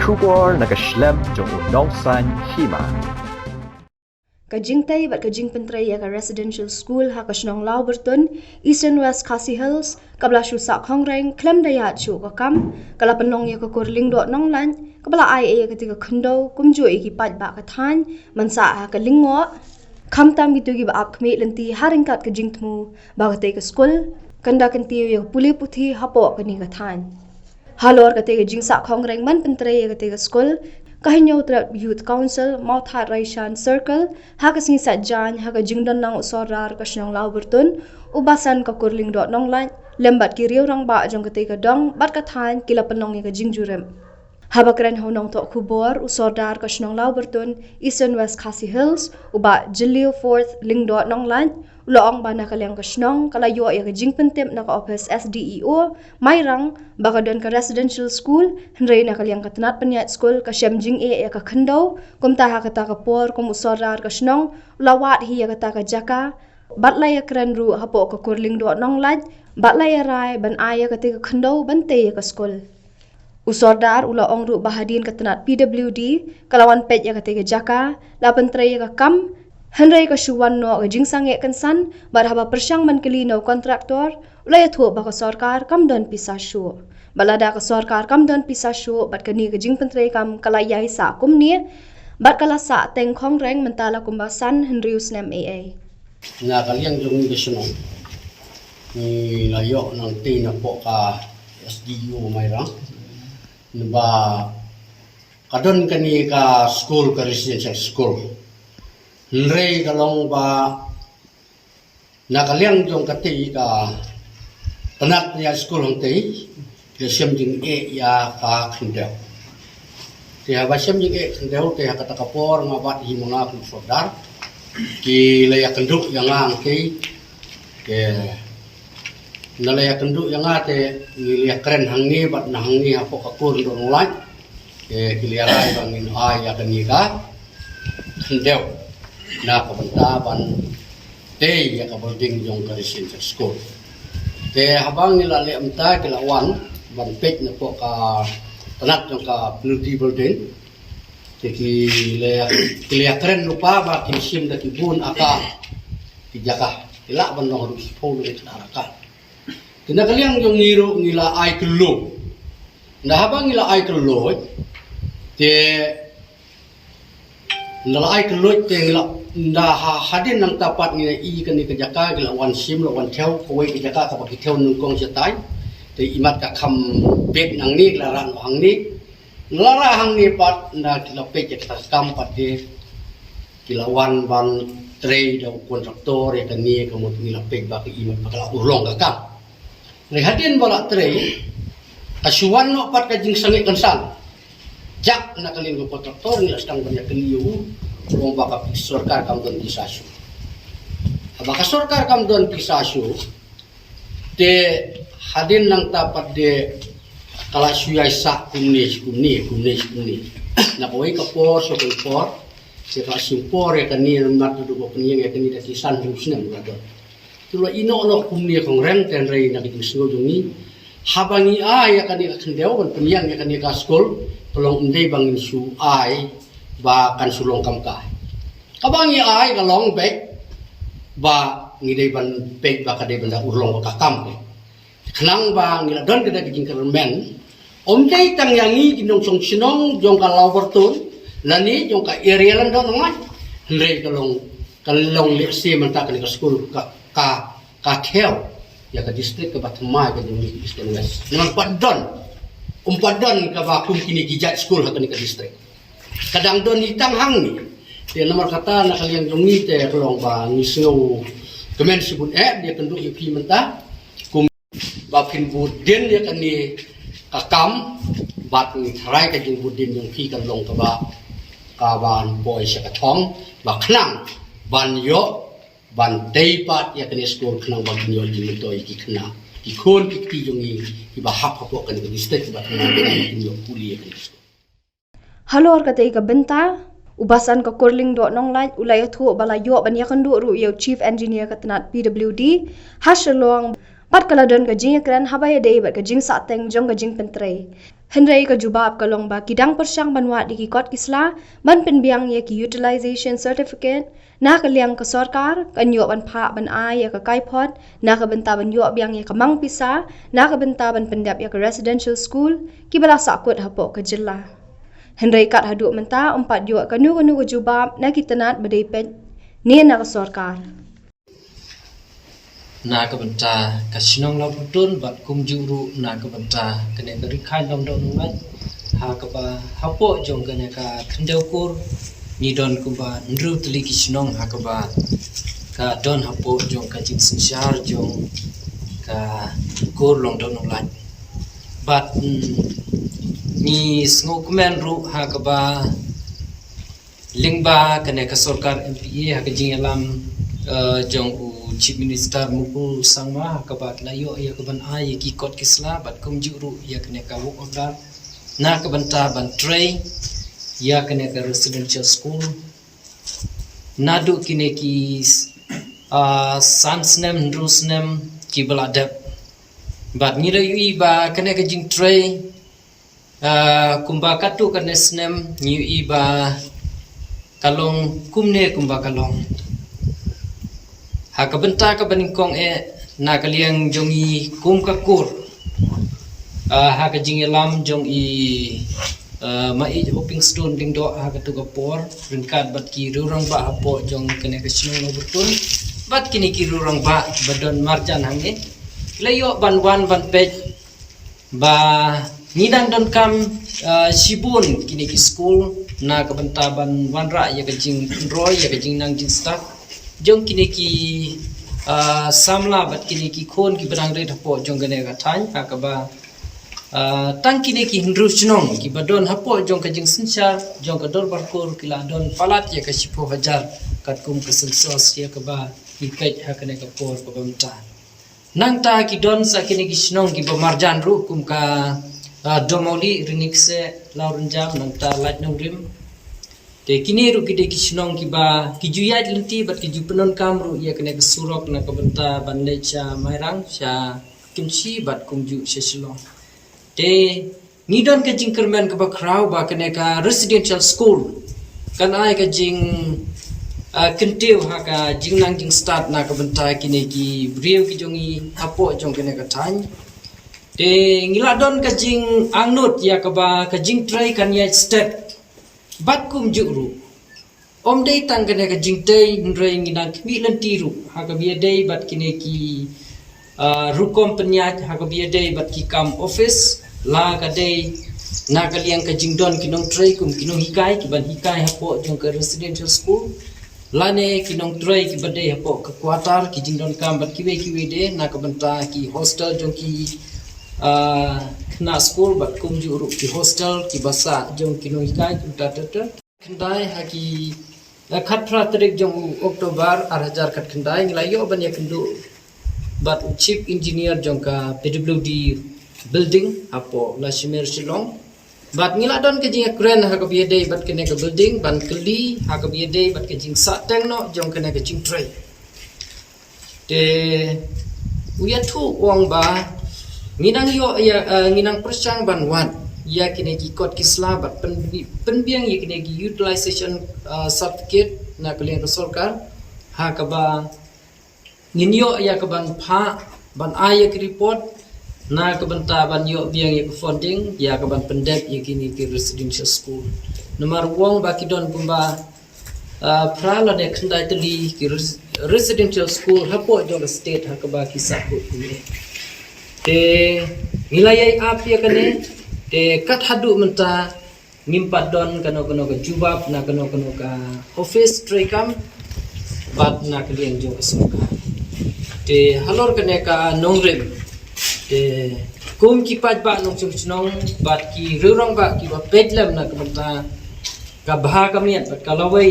Kubor nakaslem jong unongsan hima. Kajing tay bat kajing pentray ka residential school ha kasnong Lauberton, Eastern West Khasi Hills, kabla shu sak hongreng klem daya chu ka kam, kala penong ya ka kurling do nong lan, kabla ai ya ketika khendo kumjo iki pat ba ka than, mansa ha ka lingo, kam tam gitu gi ba ap khme lenti haringkat kajing tmu, ba ka tay ka school, kanda kanti ya puli puthi hapo ka ni ka than. Halor kate kajing sak hongreng man pentray ya kate ka school, kahinyo tra youth council Mount Hat Raishan circle ha kasing satjan ha ka jingdan nang usorar kasnong Lauberton ubasan ka kurling dot nong lan lembat ki riu rang ba jong kate ka dong bat ka than kila penong ka jingjurem habakren honong to kubor usodar kasnong Lauberton Eastern West Khasi Hills uba Jilio 4th ling dot nong lan loong ba na kalyang kasnong kalayo ya ka jingpentem na ka office SDEO mayrang baka don ka residential school henry na kalyang katanat panyat school ka shamjing ya ka khandaw kumta ha kata ka por kum usorar kasnong lawat hi ya kata ka jaka batlay ya krenru hapo ka kurling do nong laj batlay ya rai ban aya ka ka khandaw bante ya ka school usodar ula ongru bahadin katanat PWD kalawan pet ya ka jaka lapan tray ya ka kam Henry ka shuwan no ka jingsang kan san barhaba persyang man kelino kontraktor ulay thu ba ka sarkar kam don pisa shu balada ka sarkar kam don pisa shu bat kani ka jing pentre kam kalayai sa kum ni bat kala sa teng khong reng mentala kumbasan Henry usnem AA na kaliang jong ni sunong ni layo nang tina po ka SDU mayra ba kadon kani ka school ka residential school Nrei kalong ba nakaliang jong kati ka tanat niya school hong ti ke siyam jing ya ka khindaw ti haba siyam jing khindaw ti hakata kapor nga bat hi mga kung sodar ki laya kenduk yang ang ti ke nalaya kenduk yang ate nilaya keren hangi bat na hangi hapo kakur do nulay ke kiliaray bangin ay yakani ka khindaw na kabantaban te ya kabulding yung residential school te habang nila liamta kilawan banpek na po ka tanat yung ka penalty building te kiliakren lupa ba kinsim da kibun aka kijaka kila ban no harus polo it araka kinakaliang yung niro nila ay kelo na habang nila ay kelo te nalai kelut tengla nda hadin nang tapat ni i kan ni kejaka gila wan sim lo wan theo koi kejaka ka bagi theo nung kong setai te imat ka kham pek nang ni lara hang ni lara hang ni pat nda kila pek ka kam pat de kila wan ban trade da kontraktor ya kan ni ka mo nila pek ba ka imat bakala urong ka kam ni hadin bala trade kasuan no pat ka jing sangi kansan jak nakalin ko kontraktor nila stang banyak keliu kung baka sorkar kam don pisasyo baka sorkar kam don pisasyo te hadin nang tapat de kala suyay sa kumni na kaway kapor so por se ka simpor ya kanina matudo ko kaniya kanina kisan husnem gadon tulo ino no kumni kong rem ten rei nakitisno dungi habangi ay kanina kandew kan panyang ya kanina school tolong ndey bangin su ay ba kan sulong kam ka kabangi ay kalong bek ba ngidey ban bek ba kadey banda urlong ka kam khnang ba ngila don kada kijing kermen omdey tang yangi ginong song sinong jong ka Lauberton lani jong ka area lan don ngai ndey kalong lesi man ta kan ka school ka theo ya ka district ka batmai ka jong Eastern West nang padon umpadon ka ba kum kini gijat school ha kan ka district kadang don itang hang ni te nomor kata na kaliang jongi te kelong ba ngisno kemen sibut dia kenduk yuki menta kum bapin budin ya kan ni kakam bat ni trai ka jing budin yung ki kan long ka ba kawan boy sa katong ba khnang ban yo ban deipat ya kan school khnang ban yo jing to iki khna ikon ki jongi ki ba hap hapo kan ka district ba khnang yo puli ya kan halor kate ka benta ubasan ka kurling do nong lai ulay thu balayo ban yakan du ru yo chief engineer katanat PWD hashalong pat kala don ka jing kran habaya dei ba ka jing sa teng jong ka jing pentre Henry ka jubab kalong ba kidang persyang banwat di kot kisla ban penbiang ye ki utilization certificate na kaliang ka sarkar kanyo ban pha ban ay ka kaipot na ka benta ban yo biang ye ka mang pisa na ka benta ban pendap ye ka residential school ki bala sakut hapo ka jilla Henry kat hadu menta umpat yo kanu ka jubab na kitanat badai pet ni na ka sarkar na ka benta ka sinong law putun bat kum juru na ka benta kene ka rikai dom dom ngai ha ka ba hapo jong kene ka khendeu kur ni don ku ba ndru tli ki sinong ha ka ba ka don hapo jong ka jing sinshar jong ka kur long dom ngai bat ni sngo kumen ru ha ka ba lingba kene ka sarkar MPA ha ka jing alam jong Chief Minister mukul sangma kabat layo ya kaban ay ki kot kisla bat kum juru ya kene ka work order na kabanta ban tray ya kene ka residential school nadu kine ki sansnem drusnem ki baladep bat ngira yu ba kene ka jing tray kumba katu kene snem yu ba kalong kumne kumba kalong ha ka benta ka baningkong na kaliang jongi kum ka kur ha ka jingelam jong mai hoping stone ding do ha ka tu ka por ringkat bat ki rurang ba hapo jong kene ka sinong betul bat kini ki rurang ba badon marjan hange layo ban wan ban pej ba nidang don kam sibun kini ki school na ka benta ban wan ra ya ka jing roy ya ka jing nang jing staff jong kini ki samla bat kini ki khon ki benang re hapo jong gane ga than ha ka ba tang kini ki hindru chnong ki badon hapo jong ka jing sincha jong ka dor barkur kila don palat ya ka sipo hajar kat kum ka sensos ya ka ba ki pej ha kane ka por ka bamta nang ta ki don sa kini ki chnong ki ba marjan ru kum ka domoli rinikse laurun jam nang ta lat nong rim te kini ru kide kisnong ki ba ki juyat lenti bat ki jupenon kamru ya kene kesurok na kabenta bandai cha mairang cha kimchi bat kumju sesilong te nidon ka jingkermen ka ba krau ba kene ka residential school kan ai ka jing kentiu ha ka jingnang jing start na kabenta kine ki brieu ki jongi apo jong kene ka than te ngiladon ka jing angnut ya ka ba ka jing try kan ya step bat kum juru om dei tang kene ka jingtei ndrei nginang mi lentiru ha ka bia dei bat kine ki rukom penyat ha ka bia dei bat ki kam office la ka dei na ka liang ka jingdon kinong trei kum kinong hikai ki ban hikai hapo jong ka residential school lane kinong trei ki badei hapo ka quarter ki jingdon kam bat kiwe de na ka banta ki hostel jong ki na school bat kum juru ki hostel ki basa jong kinong hikai uta tata kendai haki khat pratrik jong Oktober 2000 kat kendai nglayo ban ya kendu bat chief engineer jong ka PWD building apo la shimer silong bat ngiladon ke jing kren ha ka biade bat kene ka building ban keli ha ka biade bat ke jing sa teng no jong kene ka jing tray te uya thu wong ba nginang yo ya nginang persang ban wat ya kene ki kot kisla bat penbiang ya kene ki utilization certificate na kalian ka sarkar ha ka ba nginyo ya ka ban pha ban aya ki report na ka banta ban yo biang ya funding ya ka ban pendep ya kini ki residential school nomor wong ba ki don pumba prala de khandai tali ki residential school hapo jo state ha ka ba ki sakut ni te ngilayai ap ya kane te kat hadu menta ngimpat don kano ka jubab na kano ka office trekam bat na kalian jo suka te halor kane ka nongrem te kum ki paj ba nong chunong bat ki rurong ba ki ba pedlam na kementa ka bha kamiat bat kalawai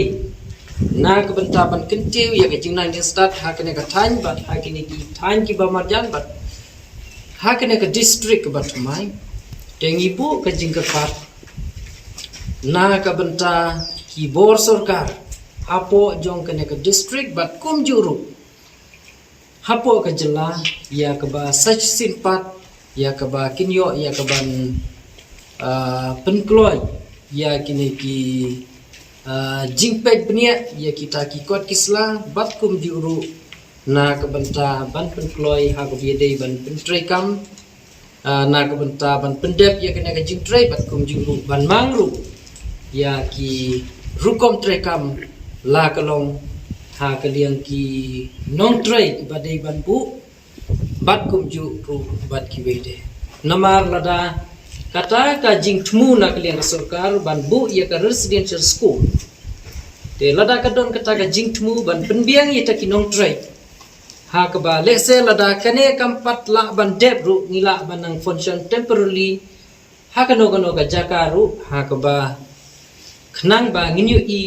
na kebenta ban kentiu ya ke jingnang start ha kane ka than bat ha kini ki than ki ba marjan bat ha kene ka district bat mai tengi bu ka jingkat na ka benta ki bor sarkar apo jong kene ka district bat kum juru hapo ka jela ya ka ba sach simpat ya ka ba kinyo ya ka ban penkeluar ya kini ki jingpek benia ya kita ki kot kisla bat kum diuru na kebenta ban penkeluar ha ko biade ban pentrekam na kebenta ban pendep ya kena ka jingtrei bat kum diuru ban mangru ya ki rukom trekam la kalong ha kaliang ki non trei badai ban bu bat kum ju ru bat ki wede namar lada kata ka jing tmu na kaliang sarkar ban bu ya ka residential school te lada ka don kata ka jing tmu ban penbiang ya ta ki non trei ha ka ba lese lada kane kampat la ban dep ru ngila banang function temporarily ha ka no ka jakaru ha ka ba khnang ba nginyu i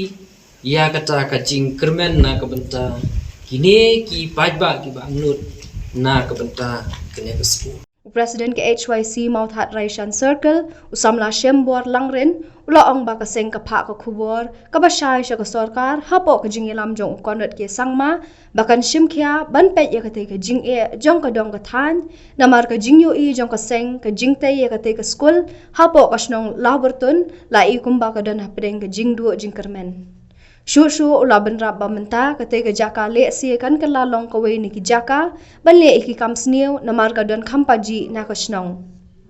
ya kata ka jing kermen na ka benta kini ki pajba ki ba angnut na ka benta kene ka school President ke HYC Mauthat Raishan Circle usamla shembor langren ula ong ba ka seng ka pha ka khubor ka ba shai sha ka sarkar hapo ka jing lam jong konot ke sangma bakan shimkhia ban pe ya ka te ka jing e jong ka dong ka than namar ka jing yo i jong ka seng ka jing te ya ka te ka school hapo ka snong labertun la i kumba ka dan hapeng ka jing du jing kermen Shu ula benra ba menta kate ka jaka le si kan ka lalong ka wei ni ki jaka ban le iki kam sniu na mar ka don khampaji na ka snong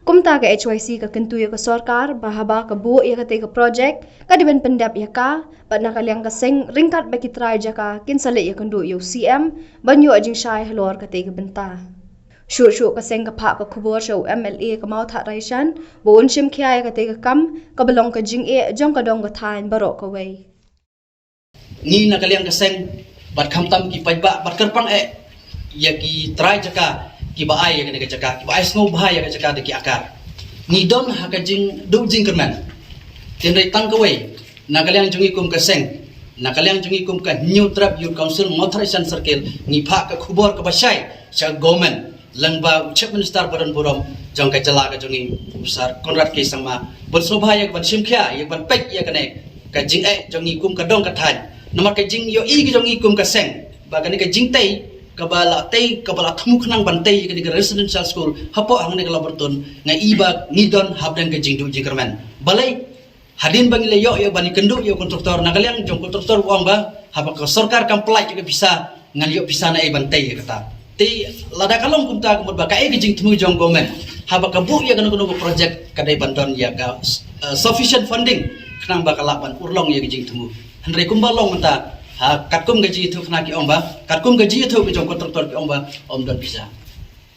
kumta ka HYC ka kentu ya ka sarkar bahaba ka bu ya kate ka project ka diben pendap ya ka ba na ka liang ka seng ringkat ba ki try jaka kin sale ya kandu yo CM ban yo ajing shai halor kate ka benta Shu ka seng ka pha ka khubor show MLA ka Mauthat Raishan bo unshim khia ya kate ka kam ka belong ka jing e jong ka dong ka thain baro ka wei ni na kaliang kaseng bat khamtam ki pajba bat karpang ya ki try jaka ki ba ai ya ka jaka ki ba ai snow bhai ya ka jaka de ki akar ni don ha ka jing du jing kerman tin rai tang ka wei na kaliang jungi kum kaseng na kaliang jungi kum ka new trap your council motorization circle ni pha ka khubor ka basai sa government langba chief minister baran burom jong ka jala ka jungi besar konrad ke sama bersobha ya ban simkhia ya ban pek ya kane ka jing jungi kum ka dong ka than nomor ka jing yo i ki jong i kum ka seng ba ka ni ka jing tei ka bala thmu khnang ban tei ka ni ka residential school hapo hang ni ka laborton nga i ba ni don habdan ka jing du jing kerman balai hadin bang le yo bani kendu yo kontraktor na kaliang jong kontraktor uang ba haba ka sarkar kam pelai juga bisa ngal yo bisa na ban tei kata ti lada kalong kunta kumut ba ka e jing thmu jong government haba ka bu ya ka no project ka dai bandon ya ka sufficient funding khnang ba ka laban urlong ya jing thmu Henry kumbalong menta katkum gaji itu kena ki omba katkum gaji itu ke jong kontraktor ki omba om don bisa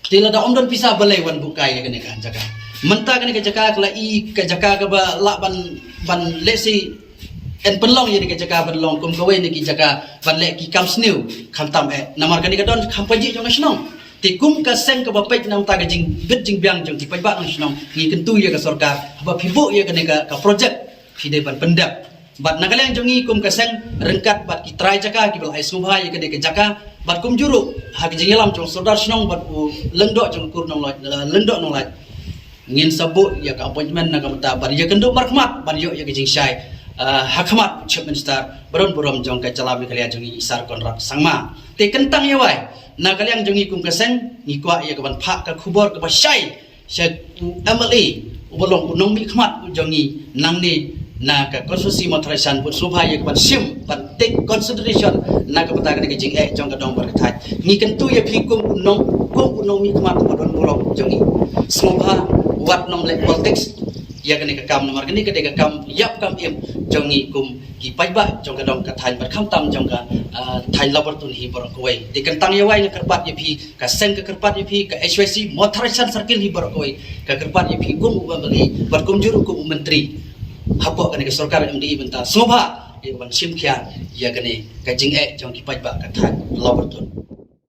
tila da om don bisa balai wan bukai ya kene kan jaka menta kene ke jaka kala i ke jaka ke ba la ban lesi en penlong ya ke jaka ban long kum kawe ni ki jaka ban le ki kam sniu khantam namar kene ke don khampaji jong snong ti kum ka seng ke ba pek nam ta gajing bit jing biang jong ti pai ba nong snong ni kentu ya ke sarkar ba phibu ya kene ka project phide ban pendap bat nakaliang jongi kum kaseng rengkat bat ki try jaka ki bal ai subha ya ke jaka bat kum juru ha ki jingelam jong sodar snong bat lengdo jong kur nong lengdo nong lai ngin sabu ya ka appointment na ka mata bar ya kendo markhmat bar yo ya ki jing shai hakmat chief minister baron borom jong ka chala mi kalia jongi isar konrat sangma te kentang ya wai nakaliang jongi kum kaseng ni kwa ya ka ban pha ka khubor ka ba shai MLA ubolong unong mi khmat jongi nangni na ka konstitusi motorization put subha ya ban sim ban take consideration na ka pata ka jing jong ka dong bar thai ni kan tu ya phi kum unong mi khmat ko don bolong jongi subha wat nong le politics ya ka ni ka kam nomor ka ni ka kam yap kam em jongi kum ki pai ba jong ka dong ka thai bar kham tam jong ka thai labar tun hi bar ko wei te kan tang ya wai na karpat ya phi ka seng ka karpat ya phi ka HYC motorization circle hi bar ko wei ka karpat ya phi kum ba bagi bar kum juru kum menteri hapo kane ke sarkar MDI benta sobha ya ban simkhia ya kane ka jing jong ki pajba ka than laborton